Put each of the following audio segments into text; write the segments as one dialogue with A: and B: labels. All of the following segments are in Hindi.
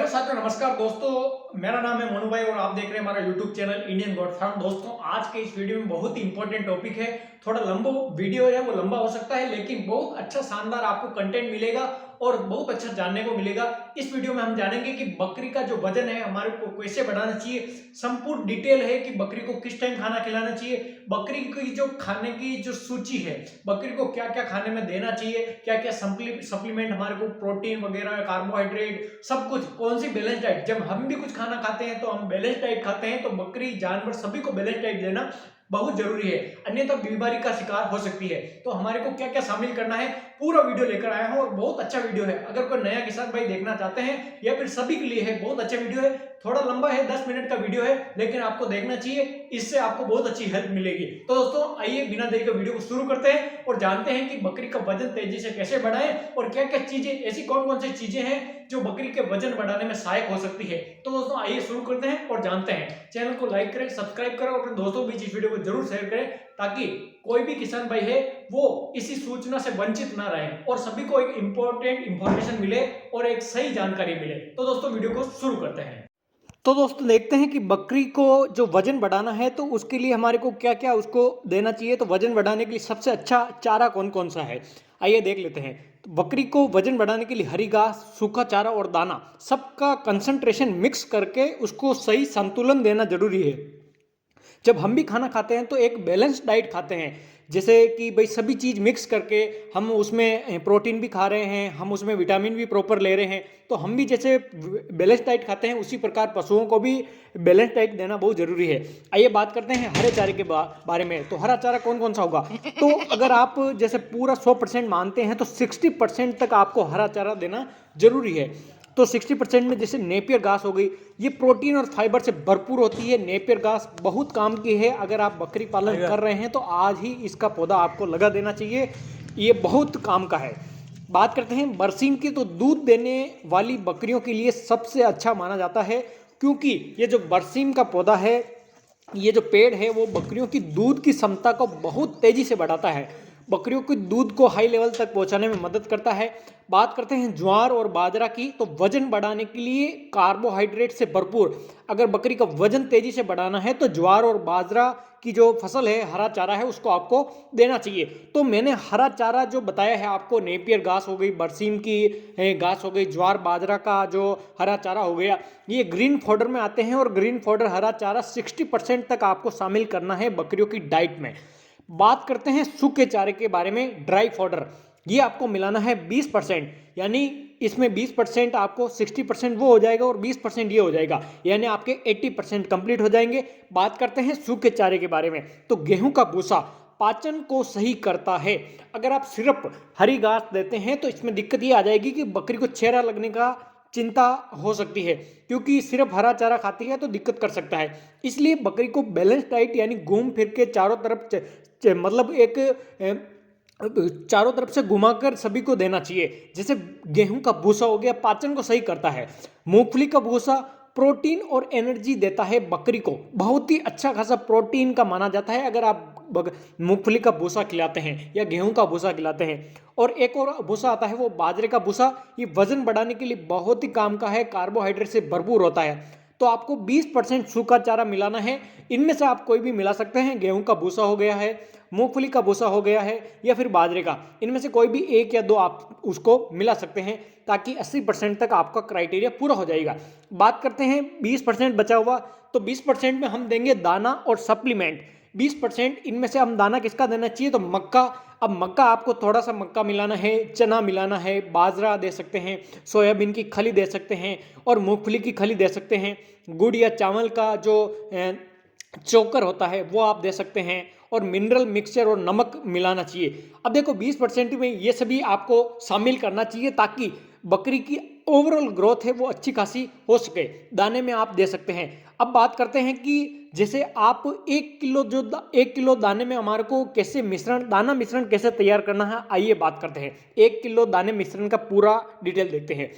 A: साथियों नमस्कार दोस्तों, मेरा नाम है मोनू भाई और आप देख रहे हैं हमारा YouTube channel Indian goat farm. दोस्तों आज के इस वीडियो में बहुत ही इंपॉर्टेंट टॉपिक है। थोड़ा लंबा वीडियो है, वो लंबा हो सकता है लेकिन बहुत अच्छा शानदार आपको कंटेंट मिलेगा और बहुत अच्छा जानने को मिलेगा। इस वीडियो में हम जानेंगे कि बकरी का जो वजन है हमारे को कैसे बढ़ाना चाहिए। संपूर्ण डिटेल है कि बकरी को किस टाइम खाना खिलाना चाहिए, बकरी की जो खाने की जो सूची है, बकरी को क्या क्या खाने में देना चाहिए, क्या क्या सप्लीमेंट हमारे को प्रोटीन वगैरह, कार्बोहाइड्रेट, सब कुछ, कौन सी बैलेंस डाइट। जब हम भी कुछ खाना खाते हैं तो हम बैलेंस डाइट खाते हैं, तो बकरी जानवर सभी को बैलेंस डाइट देना बहुत जरूरी है, अन्यथा बीमारी का शिकार हो सकती है। तो हमारे को क्या क्या शामिल करना है पूरा वीडियो लेकर आया हूं और बहुत अच्छा वीडियो है। अगर कोई नया किसान भाई देखना चाहते हैं या फिर सभी के लिए है, बहुत अच्छा वीडियो है। थोड़ा लंबा है, 10 मिनट का वीडियो है, लेकिन आपको देखना चाहिए, इससे आपको बहुत अच्छी हेल्प मिलेगी। तो दोस्तों आइए बिना देरी के वीडियो को शुरू करते हैं और जानते हैं कि बकरी का वजन तेजी से कैसे बढ़ाएं और क्या क्या चीजें, ऐसी कौन कौन सी चीजें हैं जो बकरी के वजन बढ़ाने में सहायक हो सकती है। तो दोस्तों आइए शुरू करते हैं और जानते हैं। चैनल को लाइक करें, सब्सक्राइब करें और अपने दोस्तों के बीच इस वीडियो को जरूर शेयर करें, ताकि कोई भी किसान भाई है वो इसी सूचना से वंचित ना रहे और सभी को एक इंपॉर्टेंट इंफॉर्मेशन मिले और एक सही जानकारी मिले। तो दोस्तों वीडियो को शुरू करते हैं। तो दोस्तों देखते हैं कि बकरी को जो वजन बढ़ाना है तो उसके लिए हमारे को क्या क्या उसको देना चाहिए। तो वजन बढ़ाने के लिए सबसे अच्छा चारा कौन कौन सा है, आइए देख लेते हैं। तो बकरी को वजन बढ़ाने के लिए हरी घास, सूखा चारा और दाना, सबका कंसंट्रेशन मिक्स करके उसको सही संतुलन देना जरूरी है। जब हम भी खाना खाते हैं तो एक बैलेंस डाइट खाते हैं, जैसे कि भाई सभी चीज़ मिक्स करके हम उसमें प्रोटीन भी खा रहे हैं, हम उसमें विटामिन भी प्रॉपर ले रहे हैं। तो हम भी जैसे बैलेंस डाइट खाते हैं उसी प्रकार पशुओं को भी बैलेंस डाइट देना बहुत ज़रूरी है। आइए बात करते हैं हरे चारे के बारे में। तो हरा चारा कौन कौन सा होगा, तो अगर आप जैसे पूरा 100% मानते हैं तो 60% तक आपको हरा चारा देना जरूरी है। तो 60% में जैसे नेपियर घास हो गई, ये प्रोटीन और फाइबर से भरपूर होती है। नेपियर घास बहुत काम की है, अगर आप बकरी पालन कर रहे हैं तो आज ही इसका पौधा आपको लगा देना चाहिए, ये बहुत काम का है। बात करते हैं बरसीम की, तो दूध देने वाली बकरियों के लिए सबसे अच्छा माना जाता है, क्योंकि ये जो बरसीम का पौधा है, ये जो पेड़ है वो बकरियों की दूध की क्षमता को बहुत तेजी से बढ़ाता है, बकरियों के दूध को हाई लेवल तक पहुंचाने में मदद करता है। बात करते हैं ज्वार और बाजरा की, तो वजन बढ़ाने के लिए कार्बोहाइड्रेट से भरपूर, अगर बकरी का वजन तेजी से बढ़ाना है तो ज्वार और बाजरा की जो फसल है, हरा चारा है, उसको आपको देना चाहिए। तो मैंने हरा चारा जो बताया है आपको, नेपियर घास हो गई, बरसीम की घास हो गई, ज्वार बाजरा का जो हरा चारा हो गया, ये ग्रीन फॉडर में आते हैं और ग्रीन फॉडर हरा चारा 60% तक आपको शामिल करना है बकरियों की डाइट में। बात करते हैं सूखे चारे के बारे में, ड्राई फॉडर, ये आपको मिलाना है 20%, यानी इसमें 20% आपको 60% वो हो जाएगा और 20% ये हो जाएगा, यानी आपके 80% कंप्लीट हो जाएंगे। बात करते हैं सूखे चारे के बारे में, तो गेहूं का भूसा पाचन को सही करता है। अगर आप सिर्फ हरी घास देते हैं तो इसमें दिक्कत ये आ जाएगी कि बकरी को चेहरा लगने का चिंता हो सकती है, क्योंकि सिर्फ हरा चारा खाती है तो दिक्कत कर सकता है। इसलिए बकरी को बैलेंस डाइट, यानी घूम फिर के चारों तरफ मतलब एक चारों तरफ से घुमाकर सभी को देना चाहिए। जैसे गेहूं का भूसा हो गया, पाचन को सही करता है। मूंगफली का भूसा प्रोटीन और एनर्जी देता है बकरी को, बहुत ही अच्छा खासा प्रोटीन का माना जाता है अगर आप मूंगफली का भूसा खिलाते हैं या गेहूं का भूसा खिलाते हैं। और एक और भूसा आता है वो बाजरे का भूसा, ये वजन बढ़ाने के लिए बहुत ही काम का है, कार्बोहाइड्रेट से भरपूर होता है। तो आपको 20% सूखा चारा मिलाना है, इनमें से आप कोई भी मिला सकते हैं, गेहूं का भूसा हो गया है, मूंगफली का भूसा हो गया है या फिर बाजरे का, इनमें से कोई भी एक या दो आप उसको मिला सकते हैं, ताकि 80% तक आपका क्राइटेरिया पूरा हो जाएगा। बात करते हैं 20% बचा हुआ, तो 20% में हम देंगे दाना और सप्लीमेंट। 20% इनमें से हम दाना किसका देना चाहिए, तो मक्का। अब मक्का आपको थोड़ा सा मक्का मिलाना है, चना मिलाना है, बाजरा दे सकते हैं, सोयाबीन की खली दे सकते हैं और मूंगफली की खली दे सकते हैं। गुड़ या चावल का जो चोकर होता है वो आप दे सकते हैं, और मिनरल मिक्सचर और नमक मिलाना चाहिए। अब देखो 20% में ये सभी आपको शामिल करना चाहिए, ताकि बकरी की ओवरऑल ग्रोथ है वो अच्छी खासी हो सके। दाने में आप दे सकते हैं। अब बात करते हैं कि जैसे आप 1 किलो दाने में हमारे को कैसे दाना मिश्रण कैसे तैयार करना है, आइए बात करते हैं। 1 किलो दाने मिश्रण का पूरा डिटेल देखते हैं।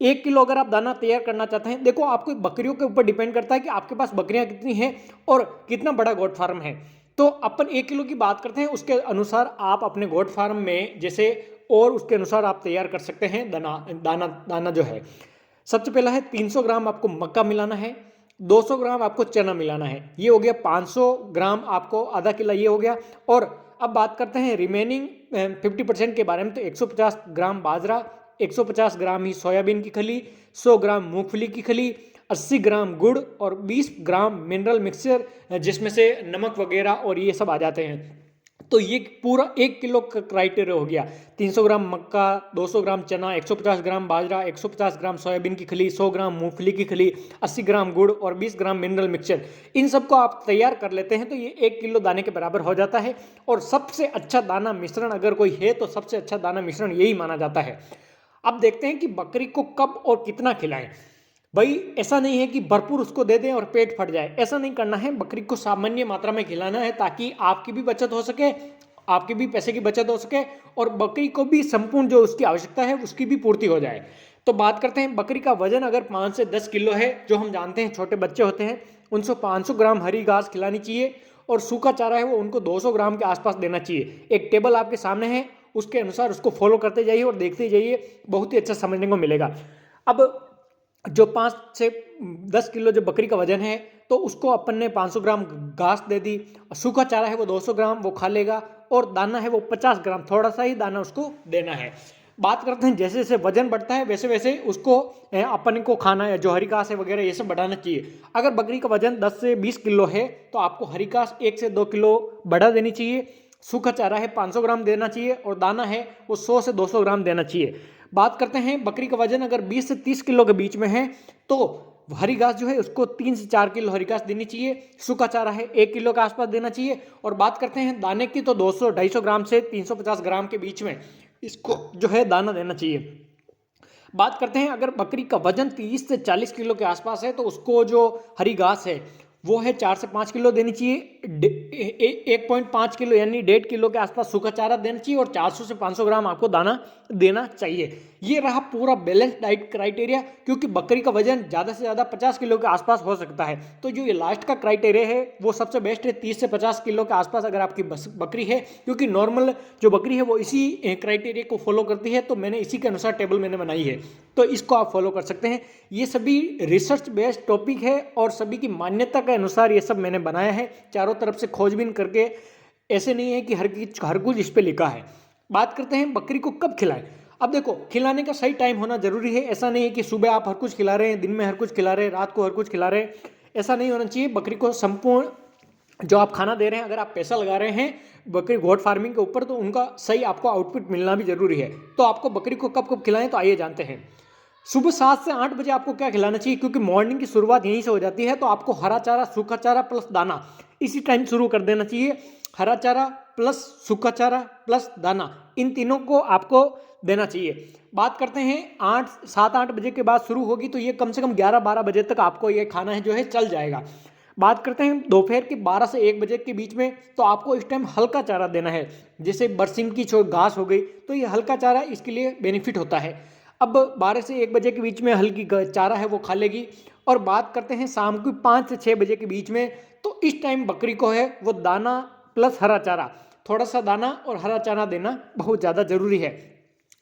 A: 1 किलो अगर आप दाना तैयार करना चाहते हैं, देखो आपको बकरियों के ऊपर डिपेंड करता है कि आपके पास बकरियां कितनी हैं और कितना बड़ा गोट फार्म है। तो अपन 1 किलो की बात करते हैं, उसके अनुसार आप अपने गोट फार्म में जैसे और उसके अनुसार आप तैयार कर सकते हैं दाना जो है। सबसे पहला है 300 ग्राम आपको मक्का मिलाना है, 200 ग्राम आपको चना मिलाना है, ये हो गया 500 ग्राम आपको आधा किलो ये हो गया। और अब बात करते हैं रिमेनिंग 50% के बारे में। तो 150 ग्राम बाजरा, 150 ग्राम ही सोयाबीन की खली, 100 ग्राम मूंगफली की खली, 80 ग्राम गुड़ और 20 ग्राम मिनरल मिक्सचर जिसमें से नमक वगैरह और ये सब आ जाते हैं। तो ये पूरा 1 किलो का क्राइटेरिया हो गया। 300 ग्राम मक्का, 200 ग्राम चना, 150 ग्राम बाजरा, 150 ग्राम सोयाबीन की खली, 100 ग्राम मूंगफली की खली, 80 ग्राम गुड़ और 20 ग्राम मिनरल मिक्सचर। इन सबको आप तैयार कर लेते हैं तो ये 1 किलो दाने के बराबर हो जाता है। और सबसे अच्छा दाना मिश्रण अगर कोई है तो सबसे अच्छा दाना मिश्रण यही माना जाता है। अब देखते हैं कि बकरी को कब और कितना खिलाएं। भाई ऐसा नहीं है कि भरपूर उसको दे दें और पेट फट जाए, ऐसा नहीं करना है। बकरी को सामान्य मात्रा में खिलाना है ताकि आपकी भी बचत हो सके, आपके भी पैसे की बचत हो सके और बकरी को भी संपूर्ण जो उसकी आवश्यकता है उसकी भी पूर्ति हो जाए। तो बात करते हैं बकरी का वजन अगर 5 से 10 किलो है, जो हम जानते हैं छोटे बच्चे होते हैं उनको 500 ग्राम हरी घास खिलानी चाहिए और सूखा चारा है वो उनको 200 ग्राम के आसपास देना चाहिए। एक टेबल आपके सामने है, उसके अनुसार उसको फॉलो करते जाइए और देखते जाइए, बहुत ही अच्छा समझने को मिलेगा। अब जो 5 से 10 किलो जो बकरी का वजन है तो उसको अपन ने 500 ग्राम घास दे दी, सूखा चारा है वो 200 ग्राम वो खा लेगा और दाना है वो 50 ग्राम, थोड़ा सा ही दाना उसको देना है। बात करते हैं जैसे जैसे वजन बढ़ता है वैसे वैसे उसको अपन को खाना है, जो हरी घास है वगैरह ये सब बढ़ाना चाहिए। अगर बकरी का वजन 10 से 20 किलो है तो आपको हरी घास 1 से 2 किलो बढ़ा देनी चाहिए, सूखा चारा है 500 ग्राम देना चाहिए और दाना है वो 100 से 200 ग्राम देना चाहिए। बात करते हैं बकरी का वजन अगर 20 से 30 किलो के बीच में है तो हरी घास जो है उसको 3 से 4 किलो हरी घास देनी चाहिए, सूखा चारा है 1 किलो के आसपास देना चाहिए। और बात करते हैं दाने की तो 200-250 ग्राम से 350 ग्राम के बीच में इसको जो है दाना देना चाहिए। बात करते हैं अगर बकरी का वजन 30 से 40 किलो के आसपास है तो उसको जो हरी घास है वो है 4 से 5 किलो देनी चाहिए, 1.5 किलो यानी 1.5 किलो के आसपास सूखा चारा देना चाहिए और 400 से 500 ग्राम आपको दाना देना चाहिए। ये रहा पूरा बैलेंस डाइट क्राइटेरिया, क्योंकि बकरी का वजन ज़्यादा से ज़्यादा 50 किलो के आसपास हो सकता है। तो जो ये लास्ट का क्राइटेरिया है वो सबसे बेस्ट है, 30 से 50 किलो के आसपास अगर आपकी बकरी है, क्योंकि नॉर्मल जो बकरी है वो इसी क्राइटेरिया को फॉलो करती है। तो मैंने इसी के अनुसार टेबल मैंने बनाई है, तो इसको आप फॉलो कर सकते हैं। ये सभी रिसर्च बेस्ड टॉपिक है और सभी की मान्यता के अनुसार ये सब मैंने बनाया है, चारों तरफ से खोजबीन करके। ऐसे नहीं है कि हर कुछ इस पे लिखा है। बात करते हैं बकरी को कब खिलाएं। अब देखो, खिलाने का सही टाइम होना जरूरी है। ऐसा नहीं है कि सुबह आप हर कुछ खिला रहे हैं, दिन में हर कुछ खिला रहे हैं, रात को हर कुछ खिला रहे हैं, ऐसा नहीं होना चाहिए। बकरी को संपूर्ण जो आप खाना दे रहे हैं, अगर आप पैसा लगा रहे हैं बकरी गोट फार्मिंग के ऊपर, तो उनका सही आपको आउटपुट मिलना भी जरूरी है। तो आपको बकरी को कब कब खिलाएं, तो आइए जानते हैं। सुबह 7 से 8 बजे आपको क्या खिलाना चाहिए, क्योंकि मॉर्निंग की शुरुआत यहीं से हो जाती है। तो आपको हरा चारा, सूखा चारा प्लस दाना इसी टाइम शुरू कर देना चाहिए। हरा चारा प्लस सूखा चारा प्लस दाना, इन तीनों को आपको देना चाहिए। बात करते हैं 7-8 बजे के बाद शुरू होगी, तो ये कम से कम 11-12 बजे तक आपको ये खाना है जो है चल जाएगा। बात करते हैं दोपहर के 12 से 1 बजे के बीच में, तो आपको इस टाइम हल्का चारा देना है, जैसे बरसिंग की जो घास हो गई, तो ये हल्का चारा इसके लिए बेनिफिट होता है। अब 12 से 1 बजे के बीच में हल्की चारा है वो खा लेगी। और बात करते हैं शाम को 5 से 6 बजे के बीच में, तो इस टाइम बकरी को है वो दाना प्लस हरा चारा, थोड़ा सा दाना और हरा चारा देना बहुत ज़्यादा ज़रूरी है।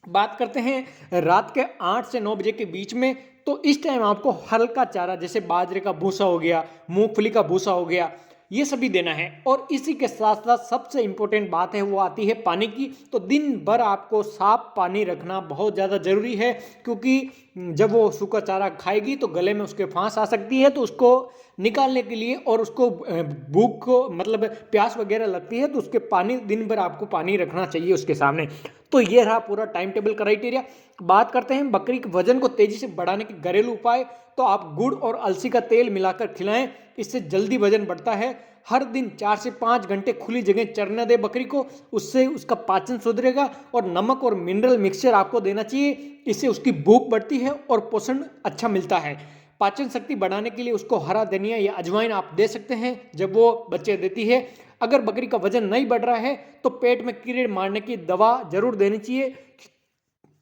A: बात करते हैं रात के 8 से 9 बजे के बीच में, तो इस टाइम आपको हल्का चारा जैसे बाजरे का भूसा हो गया, मूंगफली का भूसा हो गया, ये सभी देना है। और इसी के साथ साथ सबसे इंपॉर्टेंट बात है वो आती है पानी की। तो दिन भर आपको साफ पानी रखना बहुत ज़्यादा ज़रूरी है, क्योंकि जब वो सूखा चारा खाएगी तो गले में उसके फांस आ सकती है, तो उसको निकालने के लिए और उसको भूख को मतलब प्यास वगैरह लगती है, तो उसके पानी दिन भर आपको पानी रखना चाहिए उसके सामने। तो ये रहा पूरा टाइम टेबल क्राइटेरिया। बात करते हैं बकरी के वजन को तेजी से बढ़ाने के घरेलू उपाय, तो आप गुड़ और अलसी का तेल मिलाकर खिलाएं, इससे जल्दी वजन बढ़ता है। हर दिन 4 से 5 घंटे खुली जगह चरने दे बकरी को, उससे उसका पाचन सुधरेगा। और नमक और मिनरल मिक्सचर आपको देना चाहिए, इससे उसकी भूख बढ़ती है और पोषण अच्छा मिलता है। पाचन शक्ति बढ़ाने के लिए उसको हरा धनिया या अजवाइन आप दे सकते हैं जब वो बच्चे देती है। अगर बकरी का वजन नहीं बढ़ रहा है तो पेट में कीड़े मारने की दवा जरूर देनी चाहिए,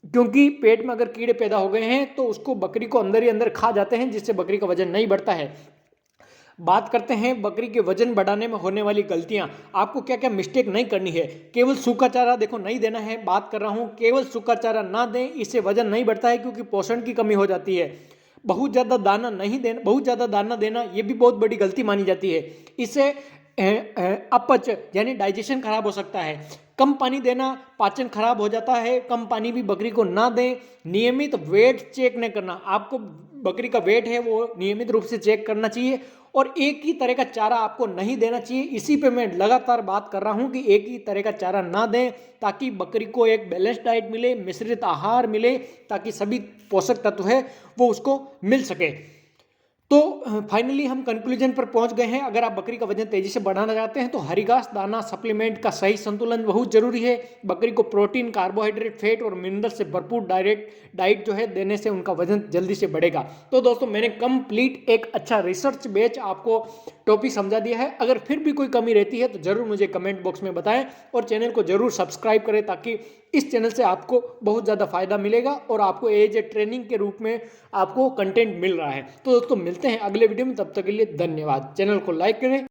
A: क्योंकि पेट में अगर कीड़े पैदा हो गए हैं तो उसको बकरी को अंदर ही अंदर खा जाते हैं, जिससे बकरी का वजन नहीं बढ़ता है। बात करते हैं बकरी के वजन बढ़ाने में होने वाली गलतियां, आपको क्या क्या मिस्टेक नहीं करनी है। केवल सूखा चारा देखो नहीं देना है, बात कर रहा हूं केवल सूखा चारा ना दें, इससे वजन नहीं बढ़ता है क्योंकि पोषण की कमी हो जाती है। बहुत ज़्यादा दाना नहीं देना, बहुत ज़्यादा दाना देना ये भी बहुत बड़ी गलती मानी जाती है। इससे अपच यानी डाइजेशन खराब हो सकता है। कम पानी देना, पाचन खराब हो जाता है। कम पानी भी बकरी को ना दें। नियमित वेट चेक नहीं करना, आपको बकरी का वेट है वो नियमित रूप से चेक करना चाहिए। और एक ही तरह का चारा आपको नहीं देना चाहिए। इसी पे मैं लगातार बात कर रहा हूं कि एक ही तरह का चारा ना दें, ताकि बकरी को एक बैलेंस डाइट मिले, मिश्रित आहार मिले, ताकि सभी पोषक तत्व है वो उसको मिल सके। तो फाइनली हम कंक्लूजन पर पहुंच गए हैं। अगर आप बकरी का वजन तेजी से बढ़ाना चाहते हैं तो हरी घास, दाना, सप्लीमेंट का सही संतुलन बहुत जरूरी है। बकरी को प्रोटीन, कार्बोहाइड्रेट, फैट और मिनरल से भरपूर डाइट जो है देने से उनका वजन जल्दी से बढ़ेगा। तो दोस्तों मैंने कंप्लीट एक अच्छा रिसर्च बेस्ड आपको टॉपिक समझा दिया है। अगर फिर भी कोई कमी रहती है तो जरूर मुझे कमेंट बॉक्स में बताएं और चैनल को जरूर सब्सक्राइब करें, ताकि इस चैनल से आपको बहुत ज़्यादा फायदा मिलेगा और आपको एज ए ट्रेनिंग के रूप में आपको कंटेंट मिल रहा है। तो दोस्तों मिलते हैं अगले वीडियो में, तब तक के लिए धन्यवाद। चैनल को लाइक करें।